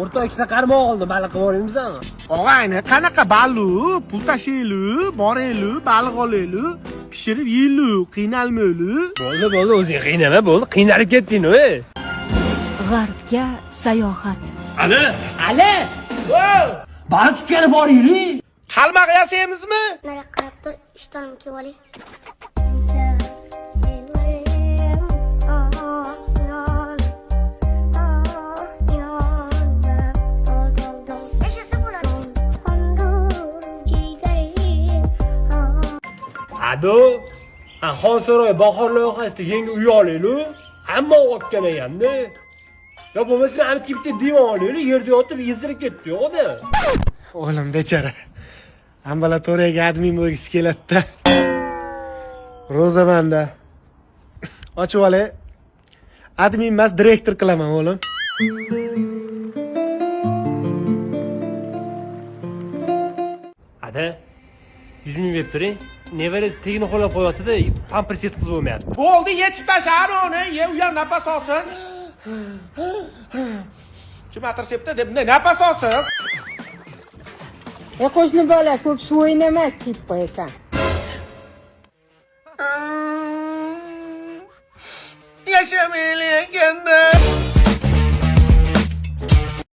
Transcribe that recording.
O'rta ikkita qarmoq oldim, baliq qilib yuboringmizmi? Og'ayni, qanaqa baliq? Pul tashlaylik, boraylik, baliq olaylik, pishirib yeylik, qiynalmaylik. Bo'ldi, o'zing qiynama, bo'ldi. Qiynalib ketding-ku. G'arbga sayohat. Ali! Baliq tutgani boringlar. Qalmoq yasaymizmi? Nari qarab tur, ishtonimni kiyib olay. Ado, Xonsaroy bahor loyihasida yangi uy olaylik. Hamma o'tgan ekanda. Yo bo'lmasa ham bitta divon olaylik, yerda yotib ezilib ketdi, yo'qda. O'g'lim bechara. Ambulatoriyaga admin bo'lgisi keladi-da. Rozamanda. Ochib olay. Admin emas, direktor qilaman, o'g'lim. Ada, 100 ming berib turing. Nevarasi tegini qo'llab qo'yapti-da, pampers yetkazib bo'lmayapti. Bo'ldi, yechib tashlar uni. U ham nafas olsin. Kim atirsepti deb nafas olsin. Qo'shni bola ko'p suv o'ynamas deb qo'yasan. Yashamaylik endi.